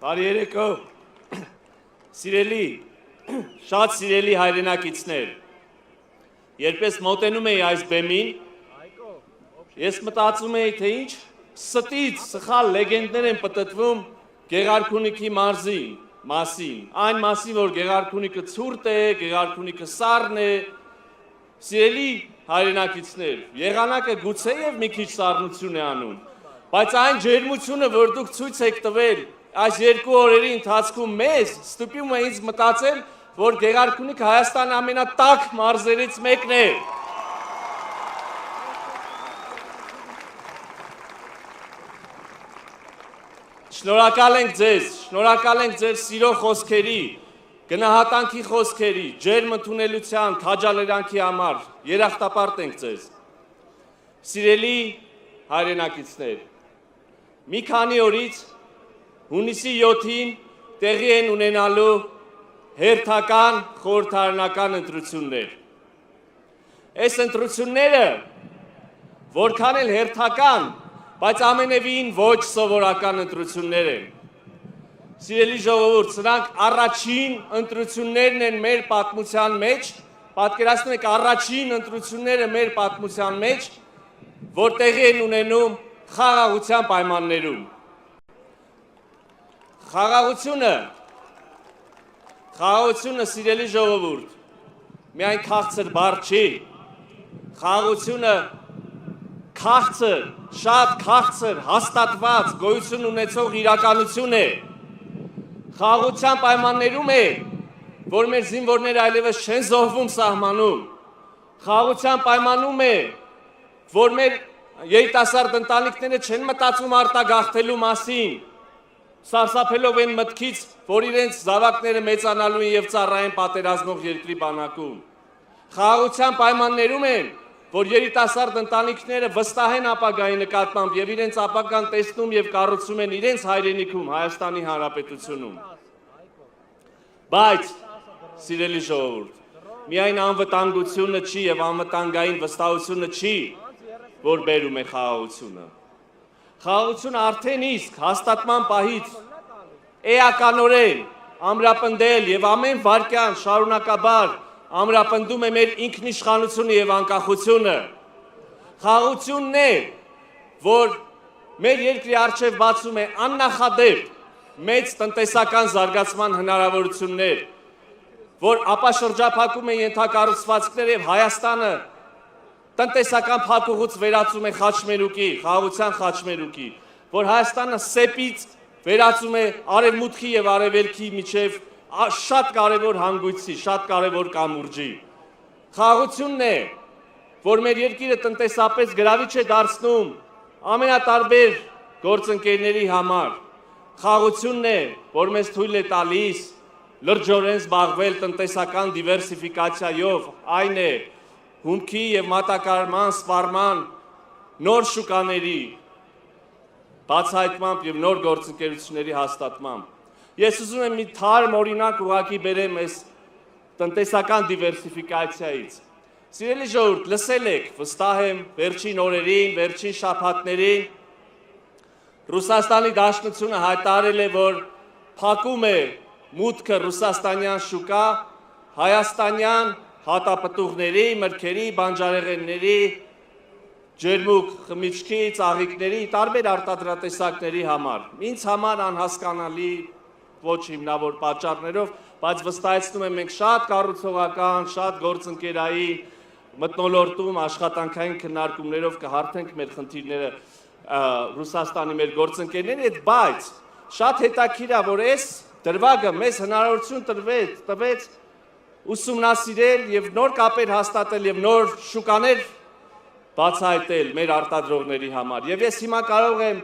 Բարի երեկո, սիրելի, շատ սիրելի հայրենակիցներ, երբ մոտենում էի այս բեմին, ես մտածում էի, թե ինչ ստից սխալ լեգենդներ են պտտվում Գեղարքունիքի մարզի մասին, այն մասին, որ Գեղարքունիքը ցուրտ է, Գեղարքունիքը սառն է, սիրելի հայրենակիցներ, եղանակը գուցե եւ մի քիչ սառնություն է անում, բայց այն ջերմությունը, որ դուք ցույց եք տվել այս երկու օրերի ընթացքում մեզ, ստիպում է ինձ մտածել, որ Գեղարքունիքը Հայաստանի ամենատաք մարզերից մեկն է։ Շնորհակալ ենք ձեր սիրո խոսքերի, գնահատանքի խոսքերի, ջերմ ընդունելության, քաջալերանքի համար, երախտապարտ ենք ձեզ։ Սիրելի հայրենակիցներ, մի քանի օրից հունիսի 7-ին տեղի են ունենալու հերթական խորհրդարանական ընտրություններ։ Այս ընտրությունները որքան էլ հերթական, բայց ամենևին ոչ սովորական ընտրություններ են։ Սիրելի ժողովուրդ, սրանք առաջին ընտրություններն են մեր պատմության մեջ, պատկերացնում եք առաջին ընտրությունները մեր պատմության մեջ, որ տեղի են ունենում խաղաղության պայմաններում։ Խաղաղությունը, սիրելի ժողովուրդ, միայն քաղցր բառ չի, խաղաղությունը քաղցր, շատ քաղցր, հաստատված, գոյություն ունեցող իրականություն է, խաղաղության պայմաններում է, որ մեր զինվորները այլևս չեն զոհվում սահմանում, խաղաղության պայմանում է, որ մեր երիտասարդ ընտանիքները չեն մտածում արտագաղթելու մասին, սարսափելով են մտքից, որ իրենց զավակները մեծանալու են և ծառայեն պատերազմող երկրի բանակում։ Խաղաղության պայմաններում են, որ երիտասարդ ընտանիքները վստահ են ապագայի նկատմամբ և իրենց ապագան տեսնում և կառուցում են իրենց հայրենիքում, Հայաստանի Հանրապետությունում։ Բայց, սիրելի ժողովուրդ, միայն անվտանգությունը չի և անվտանգային վստահությունը չի, որ բերում է խաղաղությունը։ Խաղաղությունը արդեն իսկ հաստատման պահից էականորեն ամրապնդել և ամեն վայրկյան շարունակաբար ամրապնդում է մեր ինքնիշխանությունը և անկախությունը։ Խաղաղությունն է, որ մեր երկրի առջև բացում է աննախադեպ մեծ տնտեսական զարգացման հնարավորություններ, որ ապաշրջափակում է ենթակառուցվածքներ և Հայաստանը տնտեսական փակուղուց վերածում է խաչմերուկի, խաղաղության խաչմերուկի, որ Հայաստանը սեպից վերածում է արևմուտքի և արևելքի միջև շատ կարևոր հանգույցի, շատ կարևոր կամուրջի։ Խաղաղությունն է, որ մեր երկիրը տնտեսապես գրավիչ է դարձնում ամենատարբեր գործընկերների համար։ Խաղաղությունն է, որ մեզ թույլ է տալիս լրջորեն զբաղվել տնտեսական դիվերսիֆիկացիայով, այն է հումքի և մատակարարման, սպառման, նոր շուկաների բացահայտմամբ և նոր գործընկերությունների հաստատմամբ։ Ես ուզում եմ մի թարմ օրինակ ուղղակի բերեմ այս տնտեսական դիվերսիֆիկացիայից։ Սիրելի ժողովուրդ, լսել եք, վստահ եմ, վերջին օրերին, վերջին շաբաթներին Ռուսաստանի Դաշնությունը հայտարարել է, որ փակում է մուտքը ռուսաստանյան շուկա հայաստանյան հատապտուղների, մրգերի, բանջարեղենների, ջերմուկ խմիչքի, ծաղիկների, տարբեր արտադրատեսակների համար։ Ինձ համար անհասկանալի, ոչ հիմնավոր պատճառներով, բայց վստահեցնում եմ մենք շատ կառուցողական, շատ գործընկերային մթնոլորտում աշխատանքային քննարկումներով կհարթենք մեր խնդիրները Ռուսաստանի մեր գործընկերների հետ, բայց շատ հետաքրքիր է, որ այս դրվագը մեզ հնարավորություն տվեց ուսումնասիրել և նոր կապեր հաստատել և նոր շուկաներ բացահայտել մեր արտադրողների համար։ Եվ ես հիմա կարող եմ,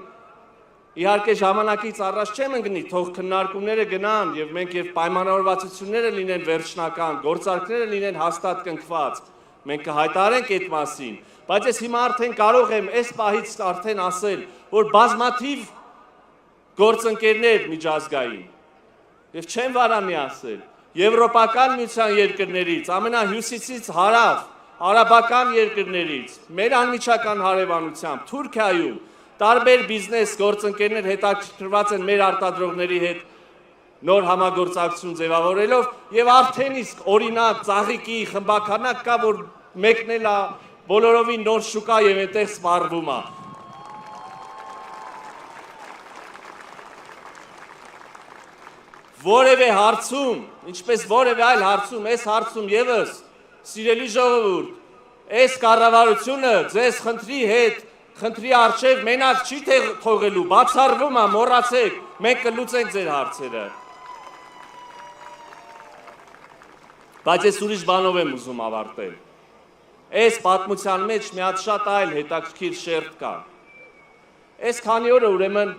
իհարկե ժամանակից առաջ չեմ ընկնի, թող քննարկումները գնան և մենք և պայմանավորվածությունները լինեն վերջնական, գործարքները լինեն հաստատ կնքված, մենք կհայտարարենք այդ մասին, բայց ես հիմա արդեն կարող եմ այս պահից արդեն ասել, որ բազմաթիվ գործընկերներ միջազգային, և չեմ վարանի ասել, Եվրոպական միության երկրներից, ամենահյուսիսից հարավ, արաբական երկրներից, մեր անմիջական հարևանությամբ, Թուրքիայում, Տարբեր բիզնես գործընկերներ հետաքրքրված են մեր արտադրողների հետ նոր համագործակցություն ձևավորելով եւ արդեն իսկ օրինակ ծաղիկի խմբականակ կա, որ մեկնել է բոլորովին նոր շուկա եւ այդտեղ սպառվում է։ Որևէ հարցում, ինչպես որևէ այլ հարցում, այս հարցում եւս սիրելի ժողովուրդ, այս կառավարությունը ձեզ խնդրի արժև մենակ չի թողելու, բացառվում է, մոռացեք, մենք կլուծենք ձեր հարցերը։ Բայց ես ուրիշ բանով եմ ուզում ավարտել։ Այս պատմության մեջ մի հատ շատ այլ հետաքրքիր շերտ կա։ Այս քանի օրը ուրեմն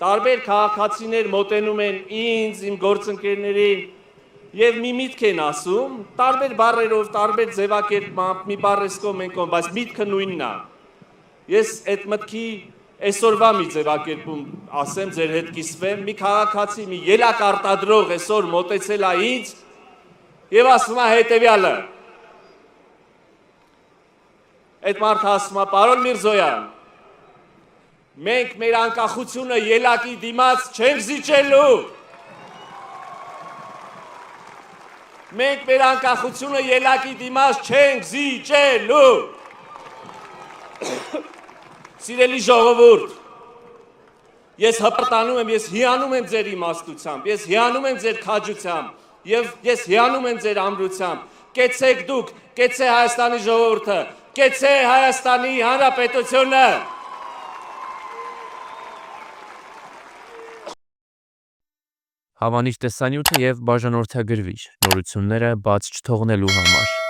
տարբեր քաղաքացիներ մոտենում են ինձ, իմ գործընկերներին եւ մի միտք են ասում, տարբեր բառերով, տարբեր ձևակերպմամբ, մի բառեսկով մենքով, բայց միտքը նույնն է։ Ես այդ մտքի այսօրվա մի ձևակերպում ասեմ, ձեր հետ կիսվեմ, մի քաղաքացի, մի ելակ արտադրող այսօր մոտեցել է ինձ եւ ասում է հետեւյալը։ Այդ մարդը ասում է, պարոն Միրզոյան, մենք մեր անկախությունը ելակի դիմաց չենք զիջելու։ Մենք մեր անկախությունը ելակի դիմաց չենք զիջելու։ Սիրելի ժողովուրդ, ես հպարտանում եմ, ես հիանում եմ ձեր իմաստությամբ, ես հիանում եմ ձեր քաջությամբ եւ ես հիանում եմ ձեր ամրությամբ։ Կեցեք դուք, կեցե Հայաստանի ժողովուրդը, կեցե Հայաստանի Հանրապետությունը։ Հավանիր տեսանյութը եւ բաժանորդագրվիր նորությունները բաց չթողնելու համար։